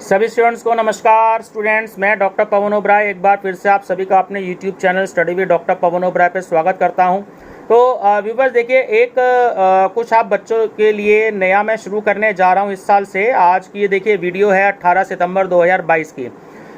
सभी स्टूडेंट्स को नमस्कार। स्टूडेंट्स, मैं डॉक्टर पवन ओबराय एक बार फिर से आप सभी का अपने YouTube channel study with doctor Pawan Oberoi पे स्वागत करता हूं। तो व्यूवर्स देखिए, कुछ आप बच्चों के लिए नया मैं शुरू करने जा रहा हूं इस साल से। आज की ये देखिए वीडियो है 18 सितंबर 2022 की,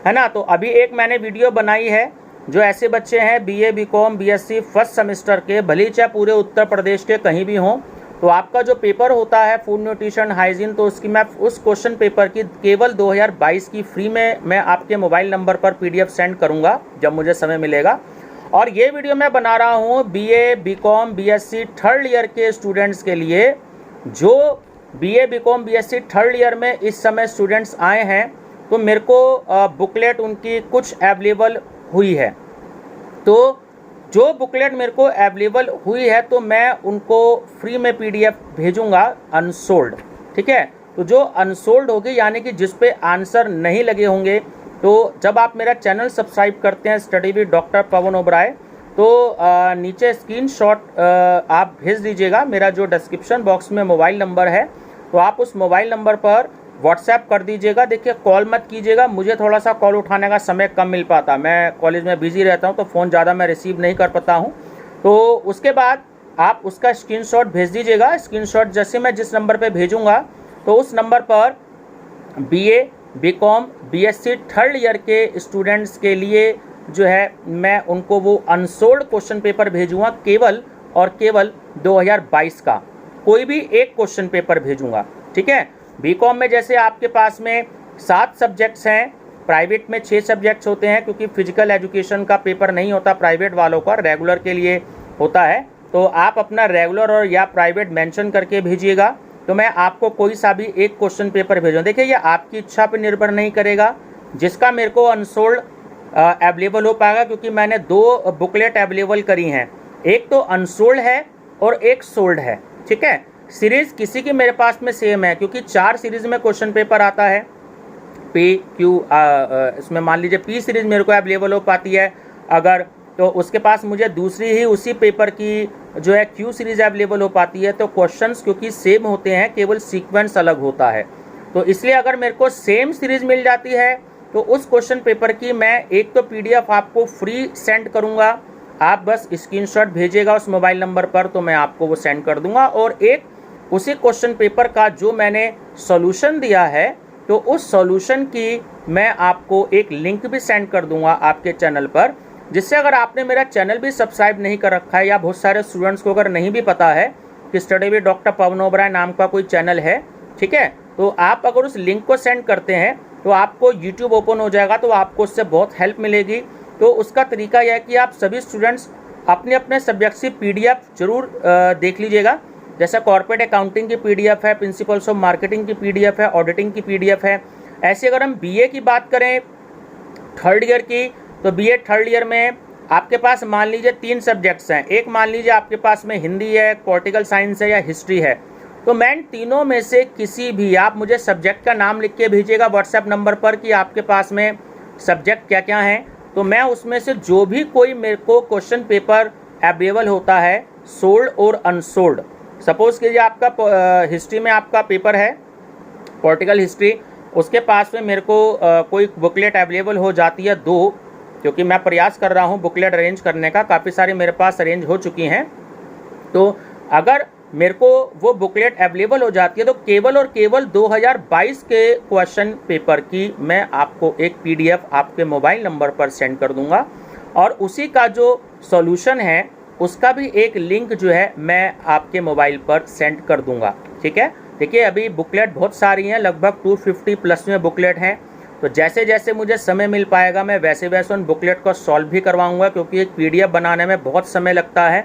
है ना। तो अभी एक मैंने वीडियो बनाई है जो ऐसे बच्चे हैं BA BCom BSc first semester के, भले ही चाहे पूरे उत्तर प्रदेश के कहीं भी हों, तो आपका जो पेपर होता है फूड न्यूट्रिशन हाइजीन, तो उसकी मैं उस क्वेश्चन पेपर की केवल 2022 की फ्री में मैं आपके मोबाइल नंबर पर पीडीएफ सेंड करूंगा जब मुझे समय मिलेगा। और ये वीडियो मैं बना रहा हूँ BA BCom BSc third year के स्टूडेंट्स के लिए, जो BA BCom BSc third year में इस समय स्टूडेंट्स आए हैं। तो मेरे को बुकलेट उनकी कुछ अवेलेबल हुई है, तो जो बुकलेट मेरे को अवेलेबल हुई है तो मैं उनको फ्री में पीडीएफ भेजूंगा अनसोल्ड, ठीक है। तो जो अनसोल्ड होगी यानी कि जिस पे आंसर नहीं लगे होंगे, तो जब आप मेरा चैनल सब्सक्राइब करते हैं study with doctor Pawan Oberoi, तो नीचे स्क्रीनशॉट आप भेज दीजिएगा। मेरा जो डिस्क्रिप्शन बॉक्स में मोबाइल नंबर है, तो आप उस मोबाइल नंबर पर व्हाट्सएप कर दीजिएगा। देखिए, कॉल मत कीजिएगा, मुझे थोड़ा सा कॉल उठाने का समय कम मिल पाता, मैं कॉलेज में बिजी रहता हूं, तो फ़ोन ज़्यादा मैं रिसीव नहीं कर पाता हूं। तो उसके बाद आप उसका स्क्रीनशॉट भेज दीजिएगा। स्क्रीनशॉट जैसे मैं जिस नंबर पे भेजूंगा, तो उस नंबर पर BA BCom BSc third year के स्टूडेंट्स के लिए जो है मैं उनको वो अनसोल्ड क्वेश्चन पेपर भेजूँगा, केवल और केवल 2022 का कोई भी एक क्वेश्चन पेपर भेजूँगा, ठीक है। बीकॉम में जैसे आपके पास में 7 सब्जेक्ट्स हैं, प्राइवेट में 6 सब्जेक्ट्स होते हैं, क्योंकि फिजिकल एजुकेशन का पेपर नहीं होता प्राइवेट वालों का, रेगुलर के लिए होता है। तो आप अपना रेगुलर और या प्राइवेट मेंशन करके भेजिएगा, तो मैं आपको कोई सा भी एक क्वेश्चन पेपर भेजूँ। देखिए, ये आपकी इच्छा पर निर्भर नहीं करेगा, जिसका मेरे को अनसोल्ड अवेलेबल हो पाएगा, क्योंकि मैंने 2 बुकलेट अवेलेबल करी हैं, एक तो अनसोल्ड है और एक सोल्ड है, ठीक है। सीरीज किसी की मेरे पास में सेम है, क्योंकि 4 सीरीज में क्वेश्चन पेपर आता है। पी क्यू इसमें मान लीजिए पी सीरीज मेरे को अवेलेबल हो पाती है अगर, तो उसके पास मुझे दूसरी ही उसी पेपर की जो है क्यू सीरीज अवेलेबल हो पाती है। तो क्वेश्चंस क्योंकि सेम होते हैं, केवल सीक्वेंस अलग होता है, तो इसलिए अगर मेरे को सेम सीरीज मिल जाती है तो उस क्वेश्चन पेपर की मैं एक तो पीडीएफ आपको फ्री सेंड करूँगा, आप बस स्क्रीनशॉट भेजिएगा उस मोबाइल नंबर पर, तो मैं आपको वो सेंड कर दूंगा। और एक उसी क्वेश्चन पेपर का जो मैंने सॉल्यूशन दिया है, तो उस सॉल्यूशन की मैं आपको एक लिंक भी सेंड कर दूंगा आपके चैनल पर, जिससे अगर आपने मेरा चैनल भी सब्सक्राइब नहीं कर रखा है, या बहुत सारे स्टूडेंट्स को अगर नहीं भी पता है कि study with doctor Pawan Oberoi नाम का कोई चैनल है, ठीक है, तो आप अगर उस लिंक को सेंड करते हैं तो आपको यूट्यूब ओपन हो जाएगा, तो आपको उससे बहुत हेल्प मिलेगी। तो उसका तरीका यह है कि आप सभी स्टूडेंट्स अपने अपने सब्जेक्ट की पीडीएफ जरूर देख लीजिएगा। जैसे कॉर्पोरेट अकाउंटिंग की पीडीएफ है, प्रिंसिपल्स ऑफ मार्केटिंग की पीडीएफ है, ऑडिटिंग की पीडीएफ है। ऐसे अगर हम बीए की बात करें थर्ड ईयर की, तो बीए थर्ड ईयर में आपके पास मान लीजिए 3 सब्जेक्ट्स हैं। एक मान लीजिए आपके पास में हिंदी है, पॉलिटिकल साइंस है या हिस्ट्री है, तो मैं इन तीनों में से किसी भी, आप मुझे सब्जेक्ट का नाम लिख के भेजिएगा व्हाट्सएप नंबर पर कि आपके पास में सब्जेक्ट क्या क्या हैं, तो मैं उसमें से जो भी कोई मेरे को क्वेश्चन पेपर अवेलेबल होता है सोल्ड और अनसोल्ड, सपोज कीजिए आपका हिस्ट्री में आपका पेपर है पॉलिटिकल हिस्ट्री, उसके पास में मेरे को कोई बुकलेट अवेलेबल हो जाती है 2, क्योंकि मैं प्रयास कर रहा हूँ बुकलेट अरेंज करने का, काफ़ी सारी मेरे पास अरेंज हो चुकी हैं। तो अगर मेरे को वो बुकलेट अवेलेबल हो जाती है तो केवल और केवल 2022 के क्वेश्चन पेपर की मैं आपको एक पीडीएफ आपके मोबाइल नंबर पर सेंड कर दूंगा, और उसी का जो सॉल्यूशन है उसका भी एक लिंक जो है मैं आपके मोबाइल पर सेंड कर दूंगा, ठीक है। देखिए, अभी बुकलेट बहुत सारी हैं, लगभग 250 प्लस में बुकलेट हैं, तो जैसे जैसे मुझे समय मिल पाएगा मैं वैसे वैसे उन बुकलेट को सॉल्व भी करवाऊँगा, क्योंकि एक पीडीएफ बनाने में बहुत समय लगता है।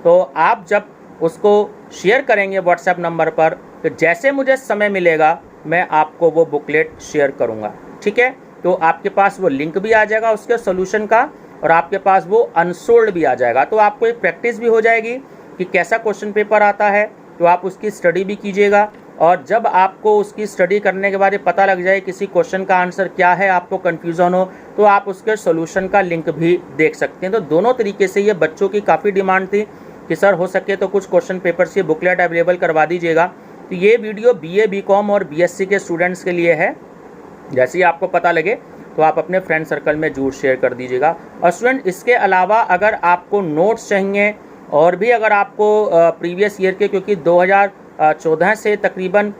तो आप जब उसको शेयर करेंगे व्हाट्सएप नंबर पर, तो जैसे मुझे समय मिलेगा मैं आपको वो बुकलेट शेयर करूंगा, ठीक है। तो आपके पास वो लिंक भी आ जाएगा उसके सॉल्यूशन का, और आपके पास वो अनसोल्ड भी आ जाएगा, तो आपको एक प्रैक्टिस भी हो जाएगी कि कैसा क्वेश्चन पेपर आता है, तो आप उसकी स्टडी भी कीजिएगा। और जब आपको उसकी स्टडी करने के बाद ये पता लग जाए किसी क्वेश्चन का आंसर क्या है, आपको कन्फ्यूज़न हो, तो आप उसके सॉल्यूशन का लिंक भी देख सकते हैं। तो दोनों तरीके से ये बच्चों की काफ़ी डिमांड थी कि सर हो सके तो कुछ क्वेश्चन पेपर से बुकलेट अवेलेबल करवा दीजिएगा। तो ये वीडियो बीए बीकॉम और बीएससी के स्टूडेंट्स के लिए है। जैसे ही आपको पता लगे तो आप अपने फ्रेंड सर्कल में जरूर शेयर कर दीजिएगा। और स्टूडेंट, इसके अलावा अगर आपको नोट्स चाहिए और भी अगर आपको प्रीवियस ईयर के, क्योंकि 2014 से तकरीबन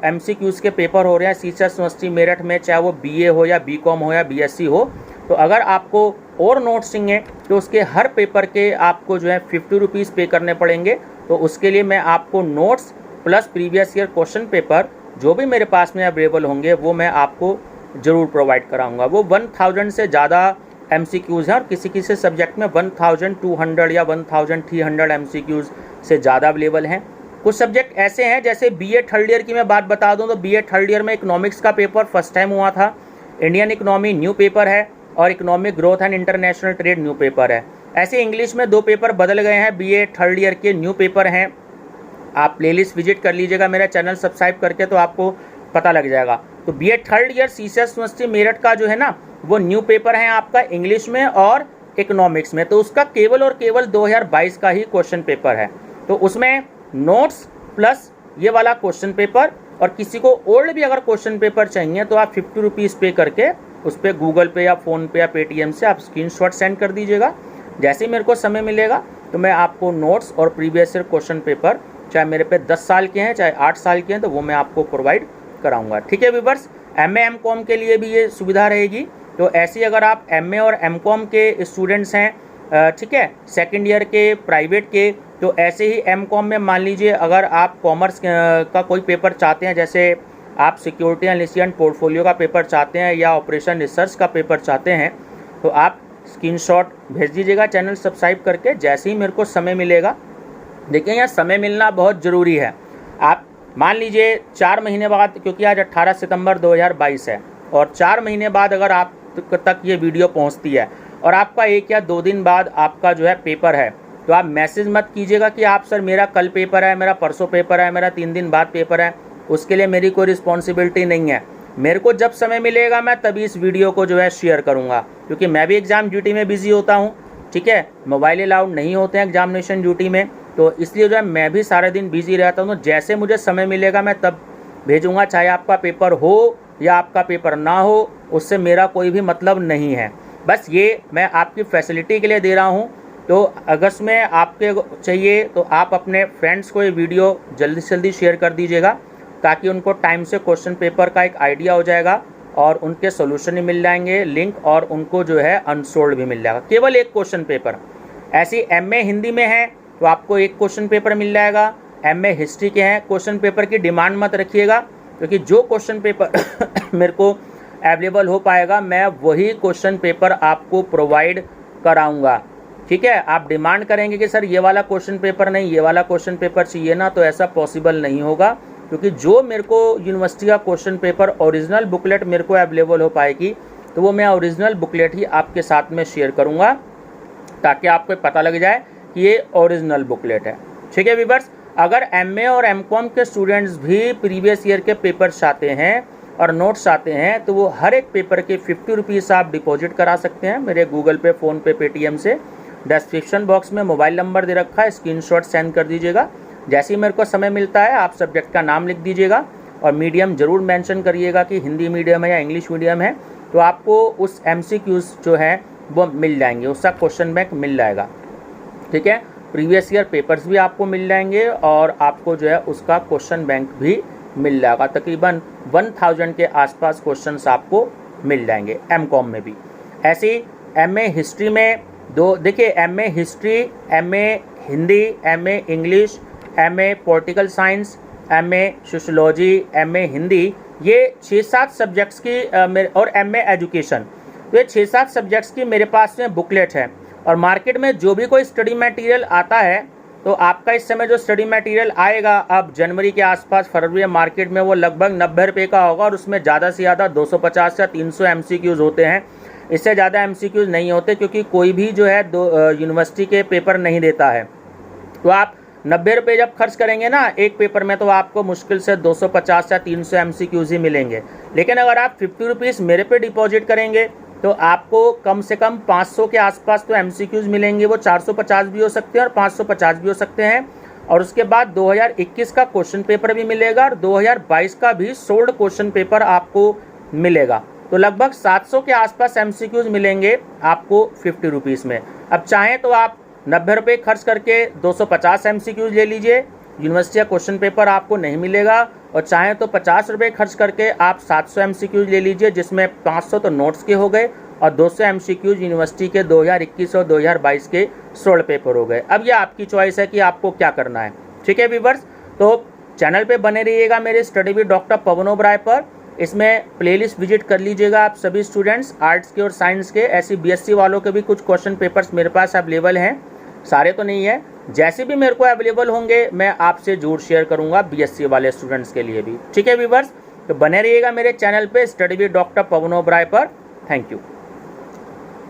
MCQs के पेपर हो रहे हैं सीसर्स यूनिवर्सिटी मेरठ में, चाहे वो BA हो या BCom हो या BSc हो। तो अगर आपको और नोट्स चाहिए तो उसके हर पेपर के आपको जो है 50 रुपीज़ पे करने पड़ेंगे। तो उसके लिए मैं आपको notes plus previous year question paper जो भी मेरे पास में अवेलेबल होंगे वो मैं आपको ज़रूर प्रोवाइड कराऊंगा। वो 1000 से ज़्यादा MCQs हैं और किसी किसी सब्जेक्ट में 1200 या 1300 MCQs से ज़्यादा अवेलेबल हैं। कुछ सब्जेक्ट ऐसे हैं, जैसे BA थर्ड ईयर की मैं बात बता दूं तो BA थर्ड ईयर में इकोनॉमिक्स का पेपर फर्स्ट टाइम हुआ था, इंडियन इकोनॉमी न्यू पेपर है और economic growth and international trade new paper है। ऐसे इंग्लिश में 2 पेपर बदल गए हैं, BA थर्ड ईयर के न्यू पेपर हैं। आप प्लेलिस्ट विजिट कर लीजिएगा मेरा चैनल सब्सक्राइब करके, तो आपको पता लग जाएगा। तो BA थर्ड ईयर सीसर्स यूनिवर्सिटी मेरठ का जो है ना, वो न्यू पेपर है आपका इंग्लिश में और इकोनॉमिक्स में। तो उसका केवल और केवल 2022 का ही क्वेश्चन पेपर है। तो उसमें नोट्स प्लस ये वाला क्वेश्चन पेपर, और किसी को ओल्ड भी अगर क्वेश्चन पेपर चाहिए तो आप 50 रुपीज़ पे करके उस पर गूगल पे या फ़ोन पे या पेटीएम से आप स्क्रीनशॉट सेंड कर दीजिएगा। जैसे ही मेरे को समय मिलेगा तो मैं आपको नोट्स और प्रीवियस ईयर क्वेश्चन पेपर, चाहे मेरे पे 10 साल के हैं चाहे 8 साल के हैं, तो वो मैं आपको प्रोवाइड कराऊंगा। ठीक है व्यूअर्स, MA MCOM के लिए भी ये सुविधा रहेगी। तो ऐसी अगर आप MA और MCOM के स्टूडेंट्स हैं, ठीक है, सेकेंड ईयर के प्राइवेट के, तो ऐसे ही MCOM में मान लीजिए अगर आप कॉमर्स का कोई पेपर चाहते हैं, जैसे आप सिक्योरिटी एनालिसिस एंड पोर्टफोलियो का पेपर चाहते हैं या ऑपरेशन रिसर्च का पेपर चाहते हैं, तो आप स्क्रीनशॉट भेज दीजिएगा चैनल सब्सक्राइब करके। जैसे ही मेरे को समय मिलेगा, देखिए यहाँ समय मिलना बहुत ज़रूरी है। आप मान लीजिए 4 महीने बाद, क्योंकि आज 18 सितंबर 2022 है, और 4 महीने बाद अगर आप तक ये वीडियो पहुंचती है और आपका 1 या 2 दिन बाद आपका जो है पेपर है, तो आप मैसेज मत कीजिएगा कि आप सर मेरा कल पेपर है, मेरा परसों पेपर है, मेरा 3 दिन बाद पेपर है। उसके लिए मेरी कोई रिस्पॉन्सिबिलिटी नहीं है। मेरे को जब समय मिलेगा मैं तभी इस वीडियो को जो है शेयर करूँगा, क्योंकि मैं भी एग्ज़ाम ड्यूटी में बिजी होता हूँ। ठीक है, मोबाइल अलाउड नहीं होते हैं एग्जामिनेशन ड्यूटी में, तो इसलिए जो है मैं भी सारे दिन बिजी रहता हूँ। तो जैसे मुझे समय मिलेगा मैं तब भेजूँगा, चाहे आपका पेपर हो या आपका पेपर ना हो, उससे मेरा कोई भी मतलब नहीं है। बस ये मैं आपकी फैसिलिटी के लिए दे रहा हूँ। तो अगस्त में आपके चाहिए तो आप अपने फ्रेंड्स को ये वीडियो जल्दी से जल्दी शेयर कर दीजिएगा, ताकि उनको टाइम से क्वेश्चन पेपर का एक आइडिया हो जाएगा और उनके सोल्यूशन भी मिल जाएंगे लिंक, और उनको जो है अनसोल्ड भी मिल जाएगा। केवल एक क्वेश्चन पेपर। ऐसी MA हिंदी में है तो आपको एक क्वेश्चन पेपर मिल जाएगा। MA हिस्ट्री के हैं, क्वेश्चन पेपर की डिमांड मत रखिएगा, क्योंकि जो क्वेश्चन पेपर मेरे को अवेलेबल हो पाएगा मैं वही क्वेश्चन पेपर आपको प्रोवाइड कराऊंगा। ठीक है, आप डिमांड करेंगे कि सर ये वाला क्वेश्चन पेपर नहीं, ये वाला क्वेश्चन पेपर चाहिए ना, तो ऐसा पॉसिबल नहीं होगा, क्योंकि जो मेरे को यूनिवर्सिटी का क्वेश्चन पेपर ओरिजिनल बुकलेट मेरे को अवेलेबल हो पाएगी, तो वो मैं ओरिजिनल बुकलेट ही आपके साथ में शेयर करूँगा, ताकि आपको पता लग जाए कि ये ओरिजिनल बुकलेट है। ठीक है व्यूअर्स, अगर MA और MCOM के स्टूडेंट्स भी प्रीवियस ईयर के पेपर चाहते हैं और नोट्स चाहते हैं, तो वो हर एक पेपर के 50 रुपीज़ आप डिपॉजिट करा सकते हैं मेरे गूगल पे, फ़ोन पे, पेटीएम से। डिस्क्रिप्शन बॉक्स में मोबाइल नंबर दे रखा है, स्क्रीनशॉट सेंड कर दीजिएगा। जैसे ही मेरे को समय मिलता है आप सब्जेक्ट का नाम लिख दीजिएगा और मीडियम ज़रूर मेंशन करिएगा कि हिंदी मीडियम है या इंग्लिश मीडियम है, तो आपको उस MCQs जो है वो मिल जाएंगे, उसका क्वेश्चन बैंक मिल जाएगा। ठीक है, प्रीवियस ईयर पेपर्स भी आपको मिल जाएंगे और आपको जो है उसका क्वेश्चन बैंक भी मिल जाएगा। तकरीबन 1000 के आसपास क्वेश्चंस आपको मिल जाएंगे MCOM में भी। ऐसे ही MA हिस्ट्री में देखिए MA history, MA Hindi, MA English, MA political science, MA sociology, MA Hindi, ये 6-7 सब्जेक्ट्स की और MA एजुकेशन, तो ये 6-7 सब्जेक्ट्स की मेरे पास में बुकलेट है। और मार्केट में जो भी कोई स्टडी मटेरियल आता है, तो आपका इस समय जो स्टडी मटेरियल आएगा अब जनवरी के आसपास, फरवरी मार्केट में, वो लगभग 90 रुपये का होगा और उसमें ज़्यादा से ज़्यादा 250 या 300 MCQs होते हैं। इससे ज़्यादा MCQs नहीं होते, क्योंकि कोई भी जो है यूनिवर्सिटी के पेपर नहीं देता है। तो आप 90 रुपये जब खर्च करेंगे ना एक पेपर में, तो आपको मुश्किल से 250 या 300 MCQs ही मिलेंगे। लेकिन अगर आप 50 रुपीज़ मेरे पे डिपॉजिट करेंगे तो आपको कम से कम 500 के आसपास तो MCQs मिलेंगे। वो 450 भी हो सकते हैं और 550 भी हो सकते हैं। और उसके बाद 2021 का क्वेश्चन पेपर भी मिलेगा और 2022 का भी सोल्ड क्वेश्चन पेपर आपको मिलेगा। तो लगभग 700 के आसपास MCQs मिलेंगे आपको 50 रुपीज़ में। अब चाहें तो आप 90 रुपये खर्च करके 250 MCQs ले लीजिए, यूनिवर्सिटी का क्वेश्चन पेपर आपको नहीं मिलेगा। और चाहें तो 50 रुपये खर्च करके आप 700 MCQs ले लीजिए, जिसमें 500 तो नोट्स के हो गए और 200 MCQs यूनिवर्सिटी के 2021 और 2022 के सोल्ड पेपर हो गए। अब यह आपकी चॉइस है कि आपको क्या करना है। ठीक है व्यूअर्स, तो चैनल पे बने रहिएगा मेरे study with doctor Pawan Oberoi पर। इसमें प्लेलिस्ट विजिट कर लीजिएगा आप सभी स्टूडेंट्स, आर्ट्स के और साइंस के। ऐसी BSc वालों के भी कुछ क्वेश्चन पेपर्स मेरे पास अवेलेबल हैं, सारे तो नहीं है। जैसे भी मेरे को अवेलेबल होंगे मैं आपसे जरूर शेयर करूंगा BSc वाले स्टूडेंट्स के लिए भी। ठीक है व्यूअर्स, तो बने रहिएगा मेरे चैनल पे study with doctor Pawan Oberoi पर। Thank you.